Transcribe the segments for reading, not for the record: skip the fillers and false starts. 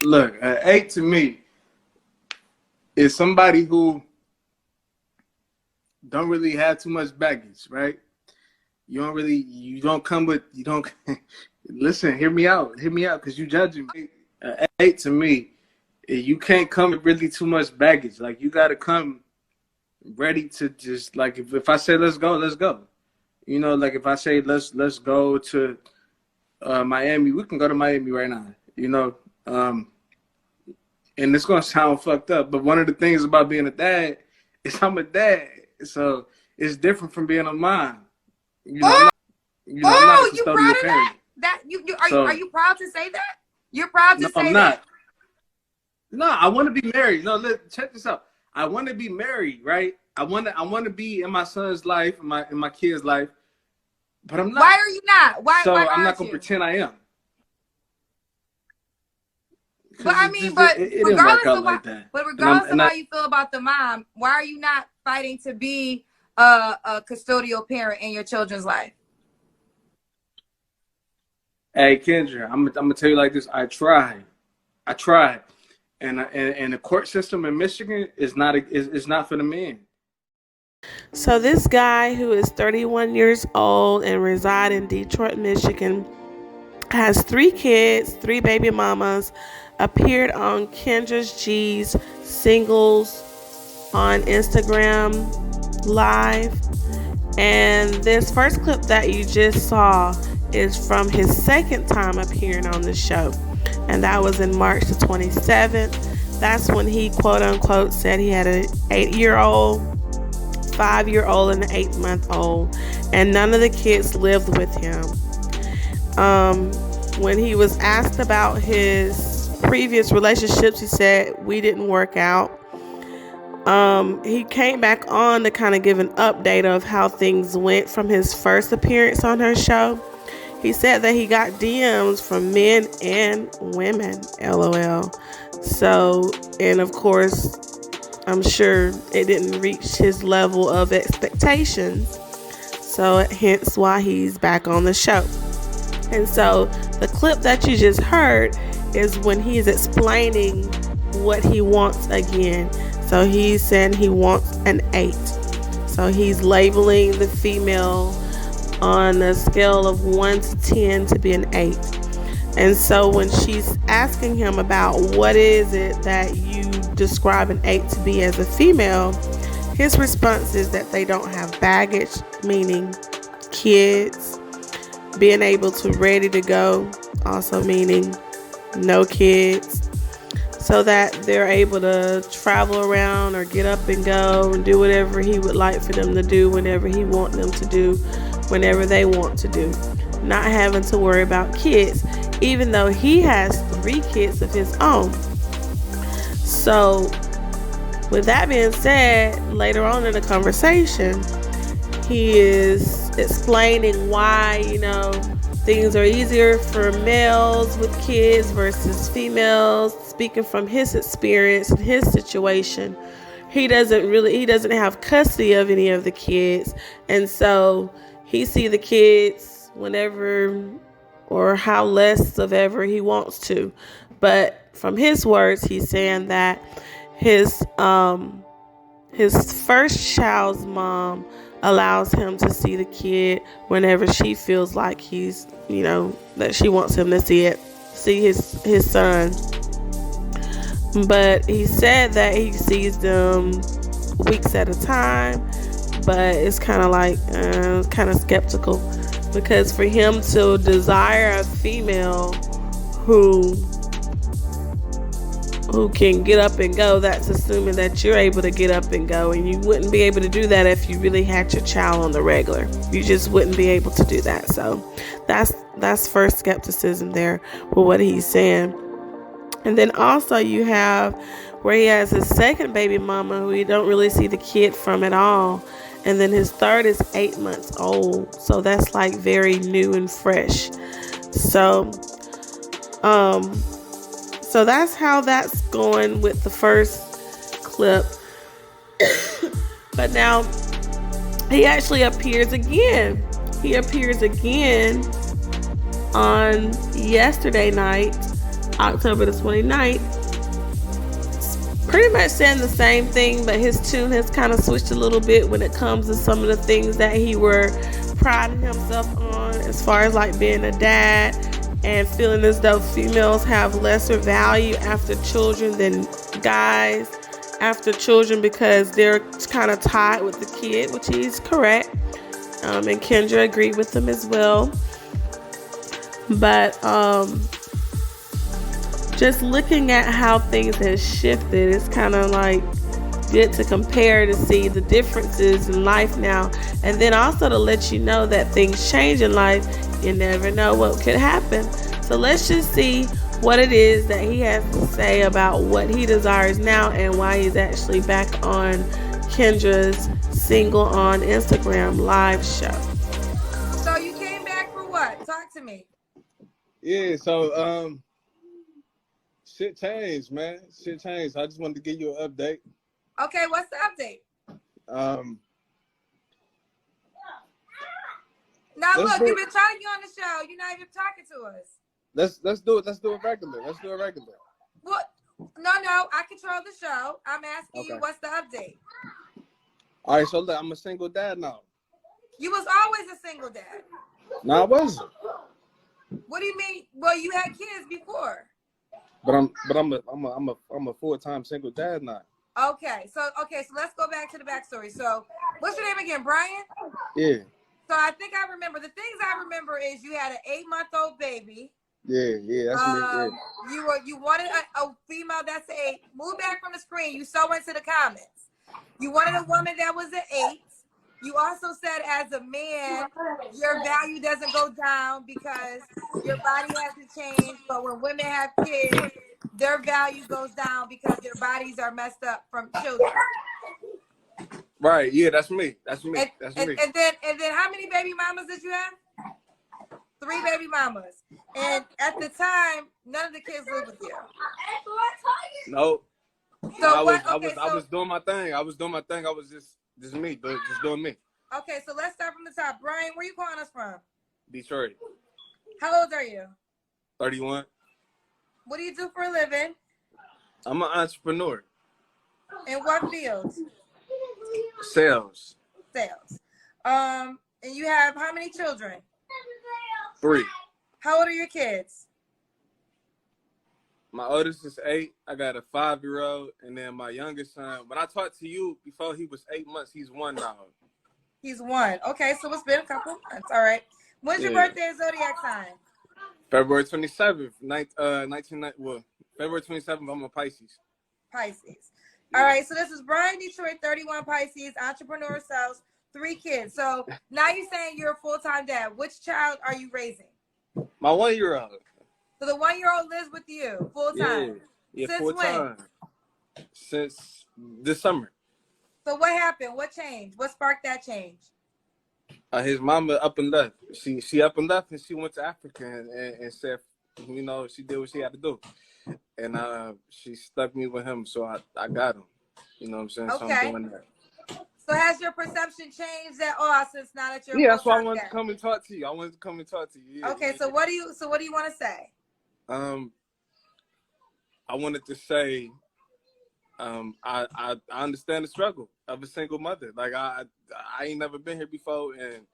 Look, an 8 to me is somebody who don't really have too much baggage, right? You don't come with, listen, hear me out, because you judging me. An 8 to me, you can't come with really too much baggage. Like, you got to come ready to just, like, if I say let's go, let's go. You know, like if I say let's go to Miami, we can go to Miami right now. You know, and it's gonna sound fucked up, but one of the things about being a dad is I'm a dad, so it's different from being a mom. You know, I'm not a custodial parent. Are you proud to say that? You're proud to say that? No, I'm not. No, I want to be married. No, check this out. I want to be married, right? I want to be in my son's life, in my kid's life, but I'm not. Why are you not? Why I'm not gonna pretend I am. But I mean, regardless of how you feel about the mom, why are you not fighting to be a custodial parent in your children's life? Hey, Kendra, I'm gonna tell you like this. I tried, and the court system in Michigan is not for the men. So this guy, who is 31 years old and reside in Detroit, Michigan, has 3 kids, 3 baby mamas, appeared on KendraG's Singles on Instagram Live. And this first clip that you just saw is from his second time appearing on the show. And that was in March the 27th. That's when he, quote unquote, said he had an 8-year-old, 5-year-old, and an 8-month-old. And none of the kids lived with him. When he was asked about his previous relationships, he said, we didn't work out. He came back on to kind of give an update of how things went from his first appearance on her show. He said that he got DMs from men and women, LOL. So, and of course, I'm sure it didn't reach his level of expectations. So, hence why he's back on the show. And so, the clip that you just heard is when he's explaining what he wants again. So, he's saying he wants an 8. So, he's labeling the female on a scale of 1 to 10 to be an 8. And so when she's asking him about what is it that you describe an 8 to be as a female, his response is that they don't have baggage, meaning kids, being able to ready to go, also meaning no kids, so that they're able to travel around or get up and go and do whatever he would like for them to do whenever he wants them to do, whenever they want to do, not having to worry about kids, even though he has 3 kids of his own. So with that being said, later on in the conversation, he is explaining why, things are easier for males with kids versus females, speaking from his experience and his situation. He doesn't have custody of any of the kids, and so he see the kids whenever or how less of ever he wants to. But from his words, he's saying that his first child's mom allows him to see the kid whenever she feels like he's, that she wants him to see his son. But he said that he sees them weeks at a time. But it's kind of like, kind of skeptical, because for him to desire a female who can get up and go, that's assuming that you're able to get up and go, and you wouldn't be able to do that if you really had your child on the regular. You just wouldn't be able to do that. So that's first skepticism there with what he's saying. And then also you have where he has his second baby mama who he don't really see the kid from at all. And then his third is 8 months old. So that's like very new and fresh. So that's how that's going with the first clip. But now he actually appears again. He appears again on yesterday night October the 29th. Pretty much saying the same thing, but his tune has kind of switched a little bit when it comes to some of the things that he were priding himself on, as far as like being a dad and feeling as though females have lesser value after children than guys after children because they're kind of tied with the kid, which he's correct. And Kendra agreed with him as well. But just looking at how things have shifted, it's kind of like good to compare to see the differences in life now, and then also to let you know that things change in life. You never know what could happen. So let's just see what it is that he has to say about what he desires now and why he's actually back on Kendra's Single on Instagram live show. So you came back for what? Talk to me. Yeah, so shit changed, man. Shit changed. I just wanted to give you an update. Okay, what's the update? Now look, you've been trying to get on the show. You're not even talking to us. Let's do it. Let's do it regular. Let's do it regular. What? No, I control the show. I'm asking you, what's the update? All right, so look, I'm a single dad now. You was always a single dad. No, I wasn't. What do you mean? Well, you had kids before. But I'm a full-time single dad now. Okay, so let's go back to the backstory. So, what's your name again, Brian? Yeah. So I think I remember. The things I remember is you had an 8-month-old baby. Yeah, that's me. Yeah. You wanted a female that's an 8. Move back from the screen. You so into the comments. You wanted a woman that was an 8. You also said as a man, your value doesn't go down because your body hasn't changed. But when women have kids, their value goes down because their bodies are messed up from children. Right. Yeah, that's me. That's me. And then how many baby mamas did you have? 3 baby mamas. And at the time, none of the kids lived with you. No. So I was doing my thing. I was just me, but just doing me. Okay, so let's start from the top. Brian, where you calling us from? Detroit. How old are you? 31. What do you do for a living? I'm an entrepreneur. In what field? Sales. And you have how many children? 3. How old are your kids? My oldest is 8. I got a 5-year-old, and then my youngest son. When I talked to you before he was 8 months, he's 1 now. He's 1. Okay, so it's been a couple months. All right. When's your birthday and zodiac sign? February 27th, February 27th, I'm a Pisces. All right, so this is Brian Detroit, 31, Pisces, entrepreneur, sales, 3 kids. So now you're saying you're a full-time dad. Which child are you raising? My 1-year-old. So the 1-year-old lives with you full-time? Yeah, Since full-time. when? Since this summer. So what happened? What changed? What sparked that change? His mama up and left. She up and left, and she went to Africa and said, she did what she had to do. And she stuck me with him, so I got him. You know what I'm saying? Okay. So I'm doing that. So has your perception changed at all since now that you're that's why I wanted to come and talk to you. Yeah, okay, so what do you want to say? I wanted to say I understand the struggle of a single mother. Like I ain't never been here before, and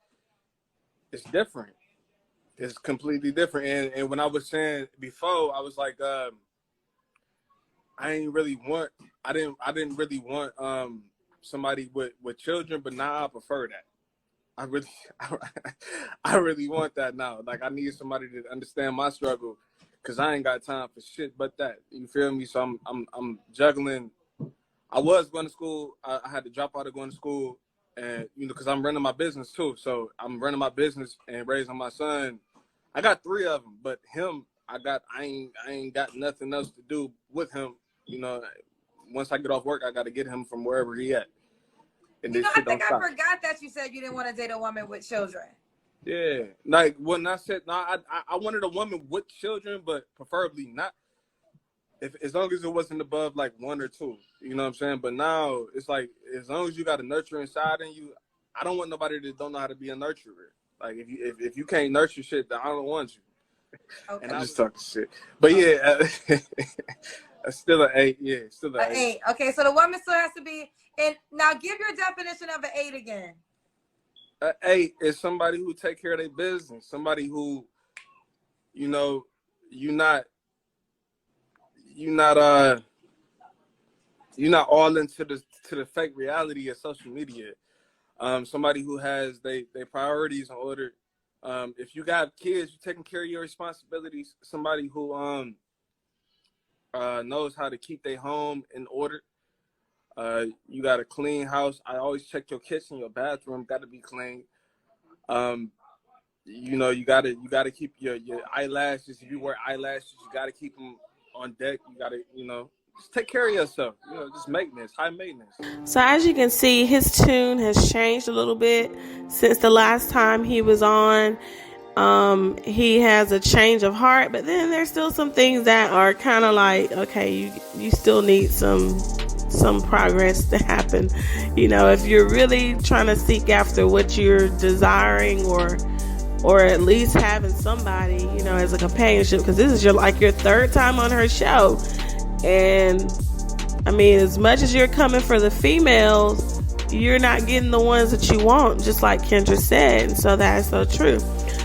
it's different. It's completely different. And when I was saying before, I was like, I didn't really want somebody with children, but now I prefer that. I really want that now. Like I need somebody to understand my struggle, cause I ain't got time for shit but that. You feel me? So I'm juggling. I was going to school. I had to drop out of going to school, and cause I'm running my business too. So I'm running my business and raising my son. I got 3 of them, but him, I ain't got nothing else to do with him. Once I get off work, I got to get him from wherever he at. And I think I forgot that you said you didn't want to date a woman with children. Yeah, like when I said I wanted a woman with children, but preferably not. As long as it wasn't above like 1 or 2, you know what I'm saying. But now it's like as long as you got a nurture inside in you, I don't want nobody that don't know how to be a nurturer. Like if you can't nurture shit, then I don't want you. Okay. I'm just talking shit. But yeah, still an 8. Yeah, still an 8. Okay, so the woman still has to be. And now give your definition of an 8 again. An 8 is somebody who take care of their business. Somebody who, you know, you're not all into the fake reality of social media. Somebody who has their priorities in order. If you got kids, you're taking care of your responsibilities. Somebody who knows how to keep their home in order. You got a clean house. I always check your kitchen, your bathroom got to be clean. You know, you gotta keep your eyelashes. If you wear eyelashes, you gotta keep them on deck. You gotta, just take care of yourself. Just maintenance, high maintenance. So as you can see, his tune has changed a little bit since the last time he was on. He has a change of heart, but then there's still some things that are kind of like, okay, you still need some progress to happen. If you're really trying to seek after what you're desiring, or at least having somebody, as a companionship, because this is your third time on her show. And I mean, as much as you're coming for the females, you're not getting the ones that you want, just like Kendra said. And so that's so true.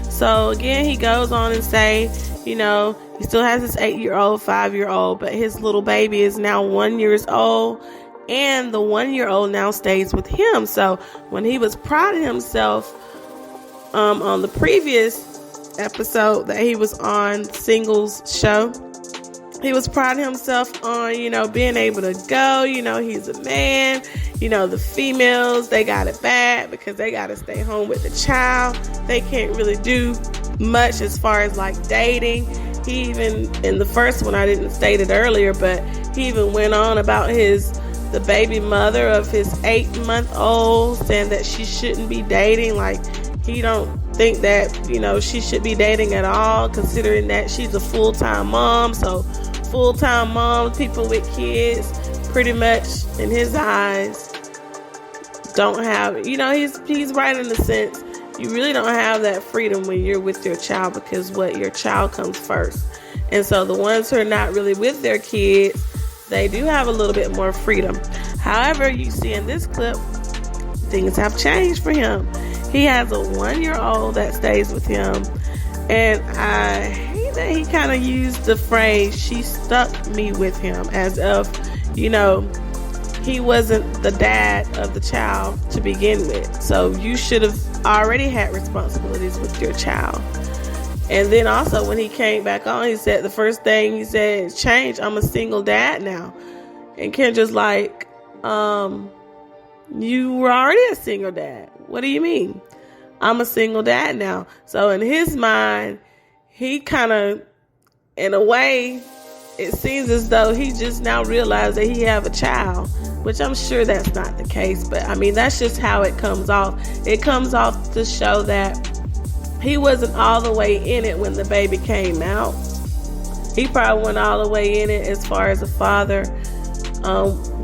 So again, he goes on and say, he still has this 8-year-old, 5-year-old, but his little baby is now 1 year old, and the 1-year-old now stays with him. So when he was proud of himself on the previous episode that he was on, Singles show, he was proud of himself on, being able to go, he's a man, the females, they got it bad because they got to stay home with the child. They can't really do much as far as dating. He even, in the first one, I didn't state it earlier, but he even went on about the baby mother of his 8-month-old, saying that she shouldn't be dating. He don't think that, she should be dating at all, considering that she's a full-time mom. So full-time moms, people with kids, pretty much in his eyes, don't have, he's right in the sense, you really don't have that freedom when you're with your child, because your child comes first. And so the ones who are not really with their kids, they do have a little bit more freedom. However, you see in this clip, things have changed for him. He has a 1-year-old that stays with him. And I hate that he kind of used the phrase, she stuck me with him, as if, he wasn't the dad of the child to begin with. So you should have already had responsibilities with your child. And then also when he came back on, he said, the first thing he said, change, I'm a single dad now. And Kendra's like, you were already a single dad. What do you mean? I'm a single dad now. So in his mind, he kind of, in a way, it seems as though he just now realized that he have a child, which I'm sure that's not the case. But I mean, that's just how it comes off. It comes off to show that he wasn't all the way in it when the baby came out. He probably went all the way in it as far as a father,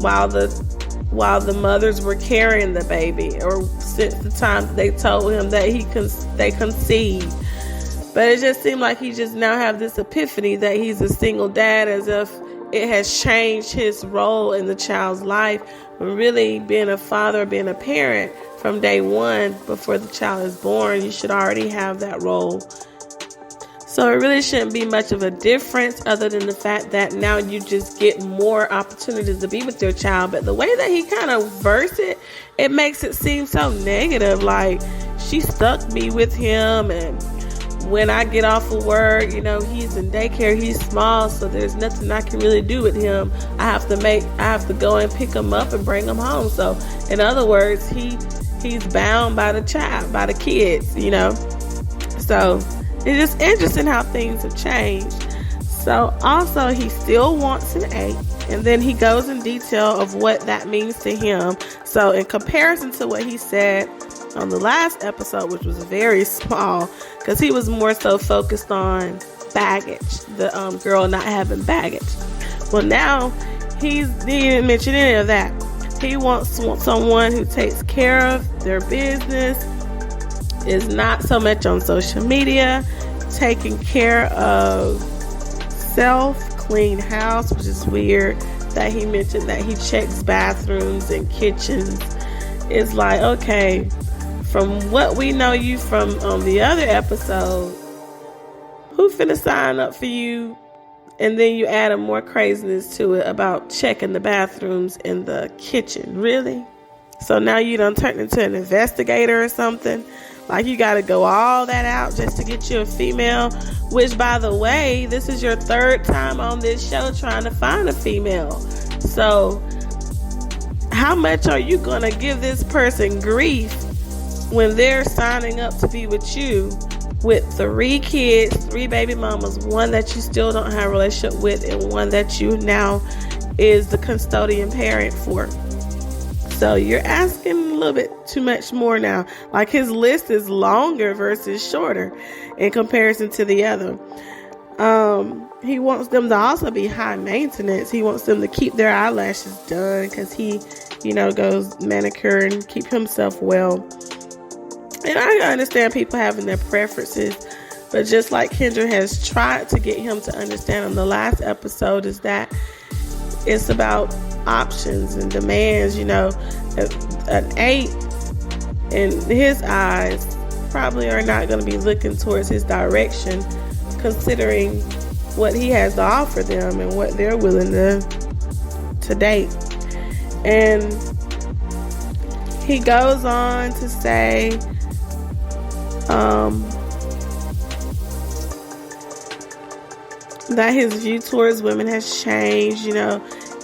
while the mothers were carrying the baby, or since the time they told him that they conceived. But it just seemed like he just now have this epiphany that he's a single dad, as if it has changed his role in the child's life. When really being a father, being a parent from day one, before the child is born, you should already have that role. So it really shouldn't be much of a difference, other than the fact that now you just get more opportunities to be with your child. But the way that he kind of versed it, it makes it seem so negative. Like, she stuck me with him, and when I get off of work, he's in daycare, he's small, so there's nothing I can really do with him. I have to go and pick him up and bring him home. So in other words, he's bound by the child, by the kids, So it's just interesting how things have changed. So also, he still wants an 8, and then he goes in detail of what that means to him. So in comparison to what he said on the last episode, which was very small, because he was more so focused on baggage, the girl not having baggage. Well, now he didn't mention any of that. He wants someone who takes care of their business, is not so much on social media, taking care of self, clean house, which is weird that he mentioned that he checks bathrooms and kitchens. It's like, okay, from what we know you from on the other episode, who finna sign up for you? And then you add more craziness to it about checking the bathrooms in the kitchen. Really? So now you done turned into an investigator or something? Like you gotta go all that out just to get you a female? Which, by the way, this is your third time on this show trying to find a female. So how much are you gonna give this person grief when they're signing up to be with you with 3 kids, 3 baby mamas, one that you still don't have a relationship with, and one that you now is the custodian parent for? So you're asking a little bit too much more now. Like his list is longer versus shorter in comparison to the other. He wants them to also be high maintenance. He wants them to keep their eyelashes done because he, goes manicure and keep himself well. And I understand people having their preferences, but just like Kendra has tried to get him to understand on the last episode, is that it's about options and demands. An 8 in his eyes probably are not going to be looking towards his direction, considering what he has to offer them and what they're willing to date. And he goes on to say, that his view towards women has changed.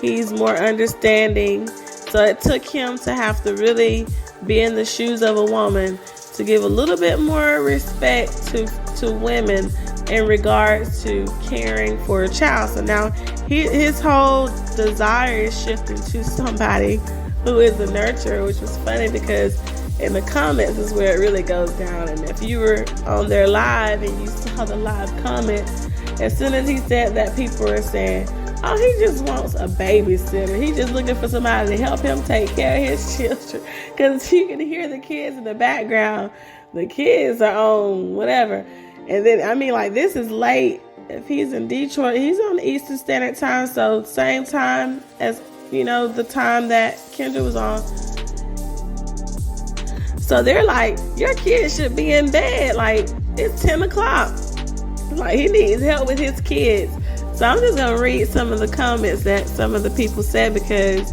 He's more understanding. So it took him to have to really be in the shoes of a woman to give a little bit more respect to women in regards to caring for a child. So now his whole desire is shifting to somebody who is a nurturer, which was funny because in the comments is where it really goes down. And if you were on their live and you saw the live comments, as soon as he said that, people were saying, oh, he just wants a babysitter. He's just looking for somebody to help him take care of his children. Because you can hear the kids in the background. The kids are on whatever. And then, this is late. If he's in Detroit, he's on the Eastern Standard Time. So same time as, the time that Kendra was on. So they're like, your kid should be in bed. Like, it's 10 o'clock. Like, he needs help with his kids. So I'm just going to read some of the comments that some of the people said, because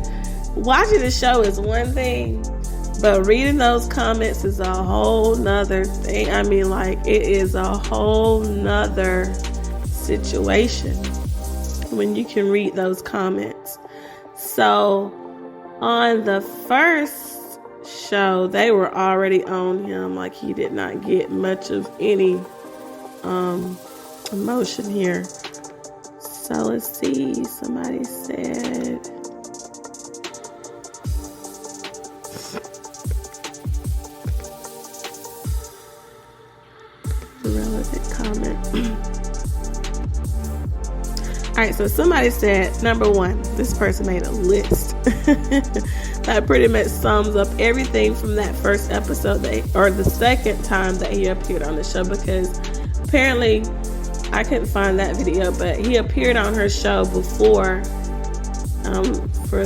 watching the show is one thing, but reading those comments is a whole nother thing. It is a whole nother situation when you can read those comments. So on the first show, they were already on him. Like, he did not get much of any emotion here. So let's see. Somebody said, relevant comment. All right, so somebody said, number 1, this person made a list that pretty much sums up everything from that first episode, or the second time that he appeared on the show, because apparently I couldn't find that video, but he appeared on her show before.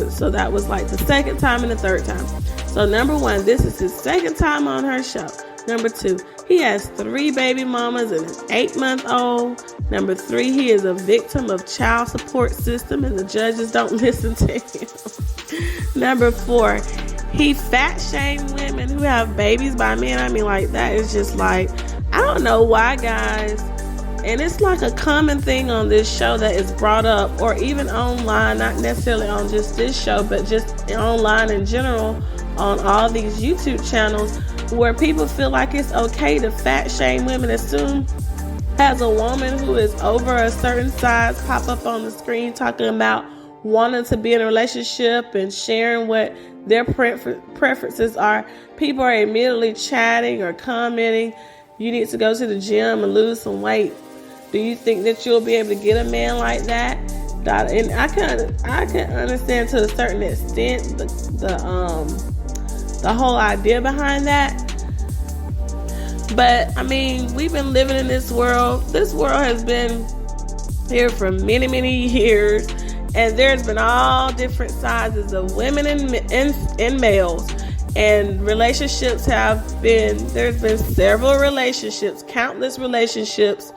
So that was like the second time and the third time. So number 1, this is his second time on her show. Number 2, he has 3 baby mamas and an 8-month-old. Number 3, he is a victim of child support system and the judges don't listen to him. Number 4, he fat shamed women who have babies by men. That is just like, I don't know why, guys. And it's like a common thing on this show that is brought up, or even online, not necessarily on just this show, but just online in general, on all these YouTube channels, where people feel like it's okay to fat shame women. As soon as a woman who is over a certain size pop up on the screen talking about wanting to be in a relationship and sharing what their preferences are, people are immediately chatting or commenting, you need to go to the gym and lose some weight. Do you think that you'll be able to get a man like that? And I can understand to a certain extent the whole idea behind that. But I mean, we've been living in this world. This world has been here for many, many years, and there's been all different sizes of women and males. And relationships there's been several relationships, countless relationships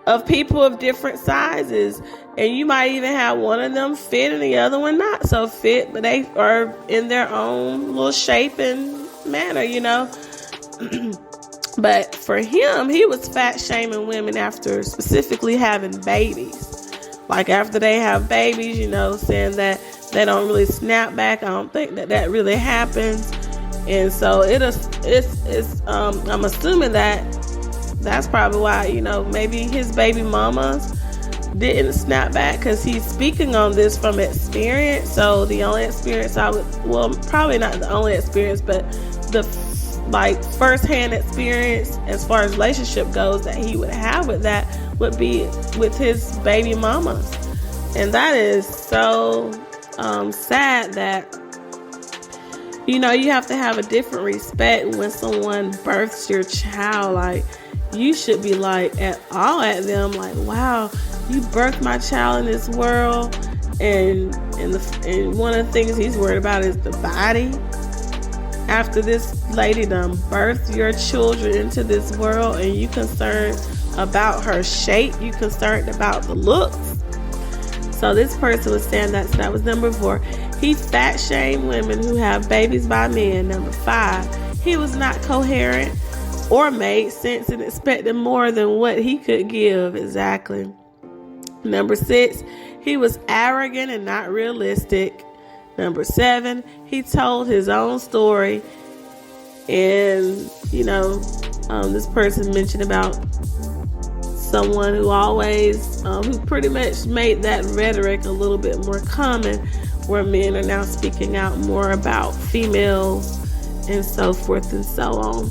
of people of different sizes. And you might even have one of them fit and the other one not so fit, but they are in their own little shape and manner, you know. But for him, he was fat shaming women after specifically having babies. Like after they have babies, you know, saying that they don't really snap back. I don't think that really happens. And so I'm assuming that's probably why, you know, maybe his baby mamas didn't snap back, because he's speaking on this from experience. So the only experience probably not the only experience, but the first-hand experience as far as relationship goes that he would have with that would be with his baby mamas. And that is so sad that, you know, you have to have a different respect when someone births your child. Like, you should be like at them, like, wow, you birthed my child in this world. And one of the things he's worried about is the body. After this lady done birthed your children into this world, and you concerned about her shape, you concerned about the looks. So this person was saying that was number 4. He fat shamed women who have babies by men. Number 5, he was not coherent or made sense and expected more than what he could give. Exactly. Number 6, he was arrogant and not realistic. Number 7, he told his own story. And, you know, this person mentioned about someone who always, who pretty much made that rhetoric a little bit more common, where men are now speaking out more about females and so forth and so on.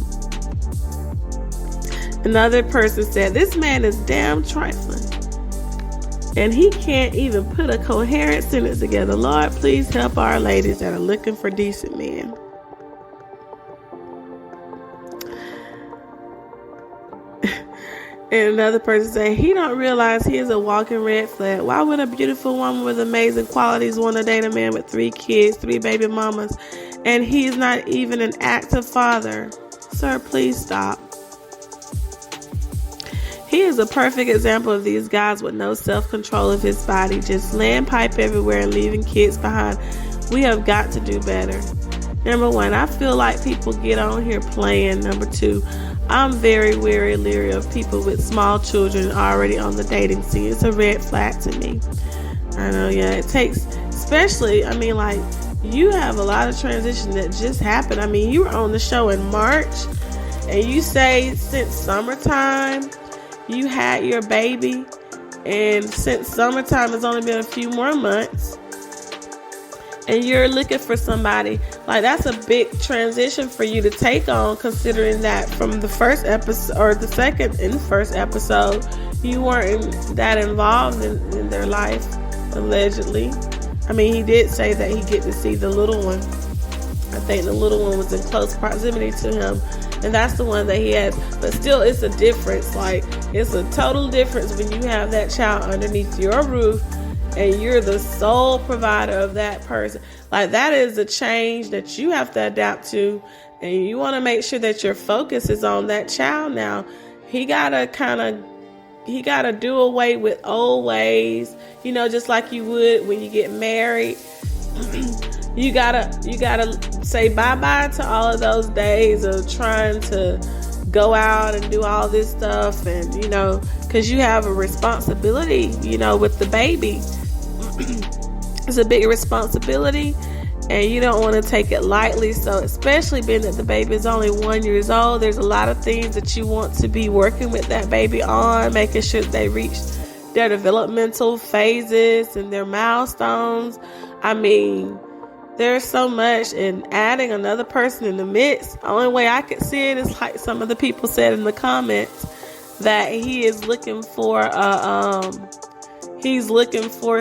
Another person said, this man is damn trifling, and he can't even put a coherent sentence together. Lord, please help our ladies that are looking for decent men. And another person said, he don't realize he is a walking red flag. Why would a beautiful woman with amazing qualities want to date a man with 3 kids, 3 baby mamas, and he's not even an active father? Sir, please stop. He is a perfect example of these guys with no self-control of his body, just laying pipe everywhere and leaving kids behind. We have got to do better. Number 1, I feel like people get on here playing. Number 2, I'm very leery of people with small children already on the dating scene. It's a red flag to me. I know, yeah, it takes, especially, I mean, like, you have a lot of transition that just happened. I mean, you were on the show in March, and you say since summertime you had your baby, and since summertime it's only been a few more months, and you're looking for somebody. Like, that's a big transition for you to take on, considering that from the first episode, or the second and first episode, you weren't that involved in their life, allegedly. I mean, he did say that he get to see the little one. I think the little one was in close proximity to him, and that's the one that he had. But still, it's a difference. Like, it's a total difference when you have that child underneath your roof and you're the sole provider of that person. Like, that is a change that you have to adapt to, and you want to make sure that your focus is on that child now. He gotta do away with old ways, you know, just like you would when you get married. You gotta say bye-bye to all of those days of trying to go out and do all this stuff, and, you know, because you have a responsibility, you know, with the baby. It's a big responsibility, and you don't want to take it lightly. So, especially being that the baby is only 1 year old, there's a lot of things that you want to be working with that baby on, making sure they reach their developmental phases and their milestones. I mean, there's so much, and adding another person in the midst, the only way I could see it is like some of the people said in the comments, that he is looking for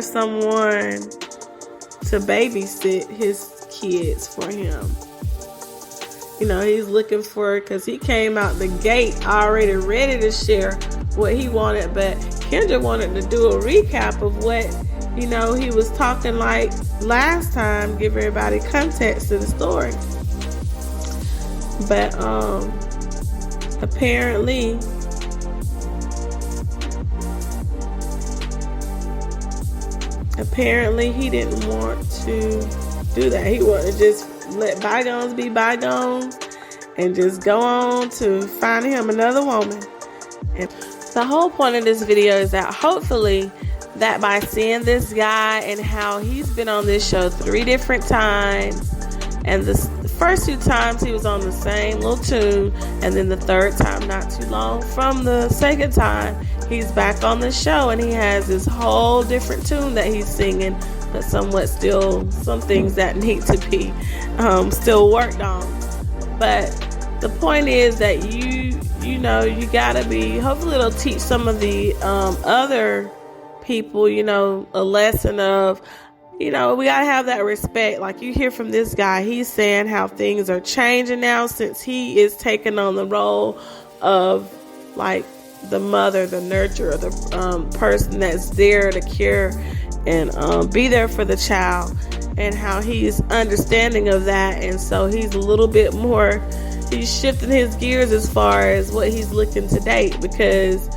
someone to babysit his kids for him. he's looking for, because he came out the gate already ready to share what he wanted, but Kendra wanted to do a recap of what, he was talking like last time, give everybody context to the story. But apparently he didn't want to do that. He wanted to just let bygones be bygones and just go on to find him another woman. And the whole point of this video is that hopefully that by seeing this guy and how he's been on this show 3 different times, and the first 2 times he was on the same little tune, and then the 3rd time not too long from the 2nd time he's back on the show and he has this whole different tune that he's singing, but somewhat still some things that need to be still worked on. But the point is that you gotta be, hopefully it'll teach some of the other people, a lesson of, we gotta have that respect. Like you hear from this guy, he's saying how things are changing now since he is taking on the role of like the mother, the nurturer, the person that's there to care and be there for the child, and how he's understanding of that. And so he's a little bit more, he's shifting his gears as far as what he's looking to date, because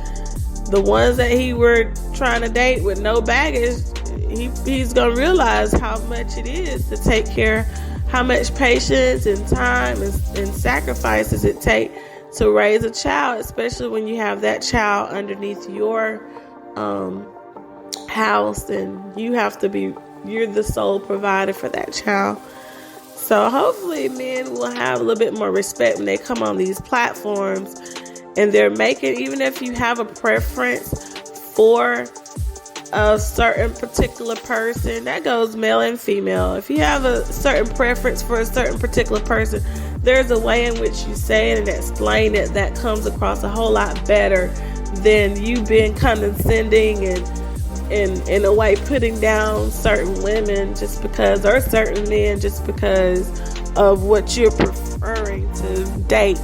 the ones that he were trying to date with no baggage, he's gonna realize how much it is to take care, how much patience and time and sacrifices it take to raise a child, especially when you have that child underneath your house, and you're the sole provider for that child. So hopefully men will have a little bit more respect when they come on these platforms, and they're making, even if you have a preference for a certain particular person, that goes male and female. If you have a certain preference for a certain particular person, there's a way in which you say it and explain it that comes across a whole lot better than you being condescending and in a way putting down certain women just because, or certain men just because of what you're preferring to date.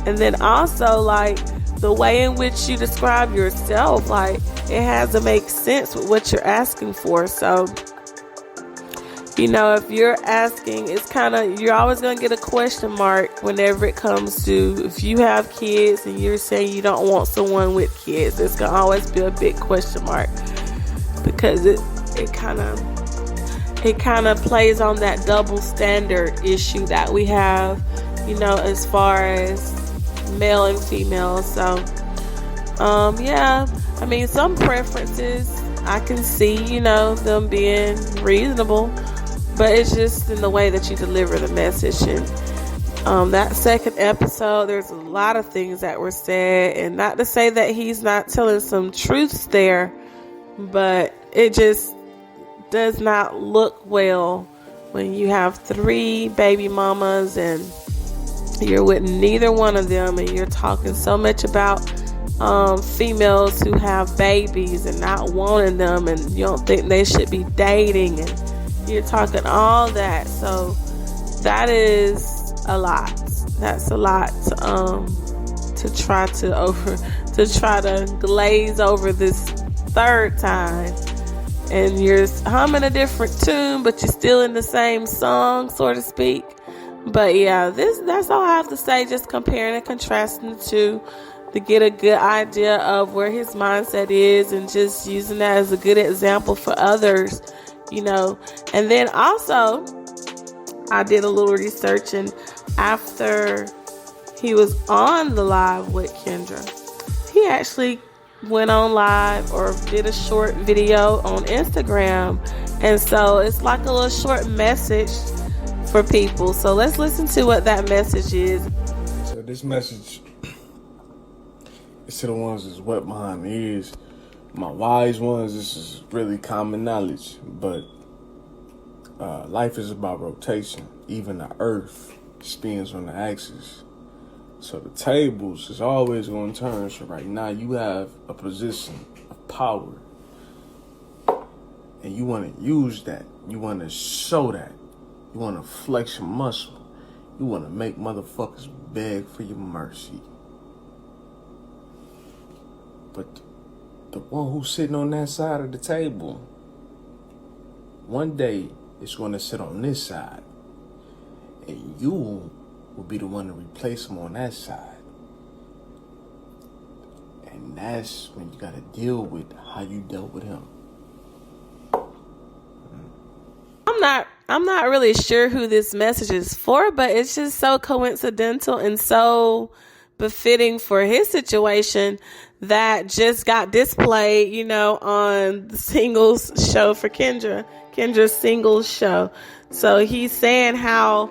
And then also, like, the way in which you describe yourself, like, it has to make sense with what you're asking for. So, if you're asking, it's kind of, you're always going to get a question mark whenever it comes to, if you have kids and you're saying you don't want someone with kids, it's going to always be a big question mark, because it kind of plays on that double standard issue that we have, as far as male and female. So some preferences I can see, them being reasonable, but it's just in the way that you deliver the message. And that 2nd episode, there's a lot of things that were said, and not to say that he's not telling some truths there, but it just does not look well when you have 3 baby mamas and you're with neither one of them, and you're talking so much about females who have babies and not wanting them, and you don't think they should be dating, and you're talking all that. So that is a lot. That's a lot to try to glaze over this 3rd time, and you're humming a different tune, but you're still in the same song, so to speak. But yeah, that's all I have to say, just comparing and contrasting the two to get a good idea of where his mindset is, and just using that as a good example for others, And then also, I did a little research, and after he was on the live with Kendra, he actually went on live or did a short video on Instagram, and so it's like a little short message for people. So let's listen to what that message is. So this message is to the ones that's wet behind the ears. My wise ones, this is really common knowledge, but life is about rotation. Even the earth spins on the axis. So the tables is always going to turn. So right now you have a position of power, and you want to use that. You want to show that. You want to flex your muscle. You want to make motherfuckers beg for your mercy. But the one who's sitting on that side of the table, one day is going to sit on this side. And you will be the one to replace him on that side. And that's when you got to deal with how you dealt with him. I'm not really sure who this message is for, but it's just so coincidental and so befitting for his situation that just got displayed, you know, on the singles show for Kendra's singles show. So he's saying how,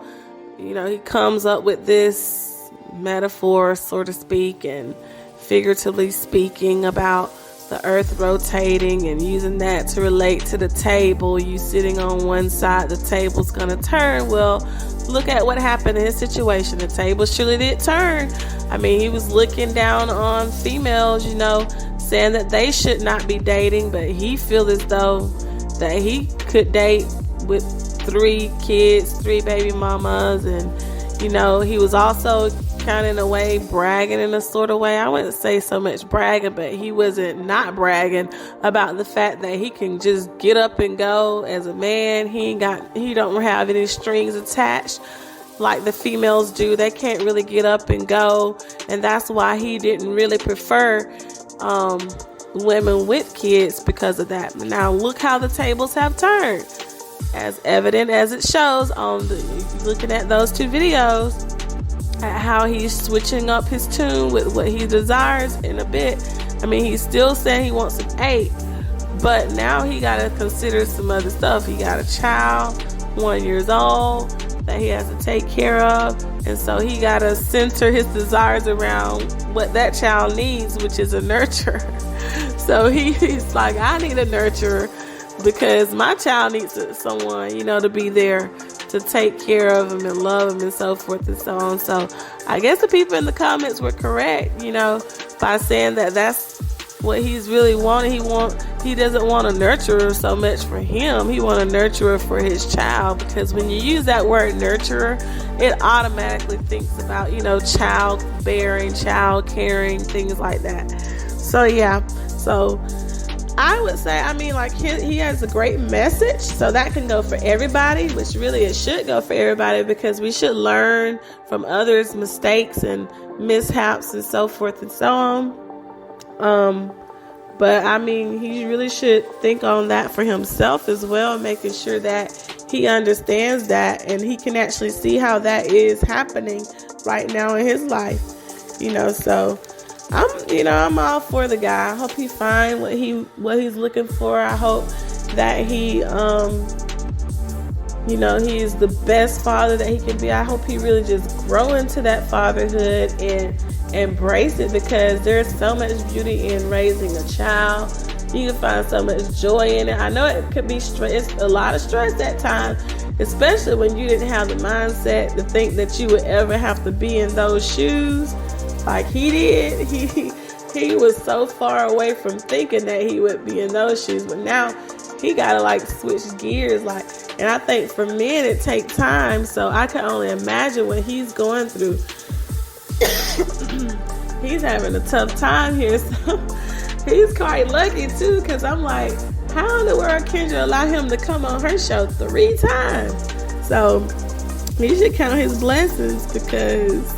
you know, he comes up with this metaphor, so to speak, and figuratively speaking about the earth rotating and using that to relate to the table. You sitting on one side, the table's gonna turn. Well, look at what happened in his situation. The table surely did turn. I mean, he was looking down on females, you know, saying that they should not be dating, but he feels as though that he could date with 3 kids, 3 baby mamas, and, you know, he was also kind of in a way bragging in a sort of way. I wouldn't say so much bragging, but he wasn't not bragging about the fact that he can just get up and go as a man. He don't have any strings attached like the females do. They can't really get up and go, and that's why he didn't really prefer women with kids because of that. Now look how the tables have turned, as evident as it shows on looking at those 2 videos, at how he's switching up his tune with what he desires in a bit. I mean, he's still saying he wants an 8, but now he got to consider some other stuff. He got a child, 1 year old, that he has to take care of, and so he got to center his desires around what that child needs, which is a nurturer. So he's like, I need a nurturer because my child needs someone, you know, to be there to take care of him and love him and so forth and so on. So I guess the people in the comments were correct, you know, by saying that that's what he's really wanting. He doesn't want a nurturer so much for him. He wants a nurturer for his child, because when you use that word nurturer, it automatically thinks about, you know, child bearing, child caring, things like that. So yeah, so I would say, I mean, like, he has a great message, so that can go for everybody, which really it should go for everybody, because we should learn from others' mistakes and mishaps and so forth and so on. But I mean, he really should think on that for himself as well, making sure that he understands that and he can actually see how that is happening right now in his life, you know. So I'm all for the guy. I hope he finds what he's looking for. I hope that he, he is the best father that he can be. I hope he really just grow into that fatherhood and embrace it, because there's so much beauty in raising a child. You can find so much joy in it. I know it could be stress. It's a lot of stress at times, especially when you didn't have the mindset to think that you would ever have to be in those shoes like he did. He was so far away from thinking that he would be in those shoes, but now he gotta like switch gears, like. And I think for men it takes time, so I can only imagine what he's going through. He's having a tough time here, so he's quite lucky too, because I'm like, how in the world Kendra allow him to come on her show 3 times? So he should count his blessings, because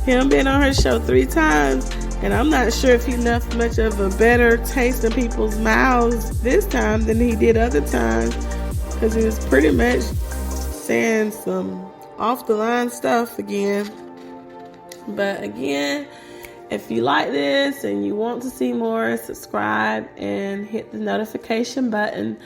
him being on her show 3 times, and I'm not sure if he left much of a better taste in people's mouths this time than he did other times, because he was pretty much saying some off the line stuff again. But again, if you like this and you want to see more, subscribe and hit the notification button.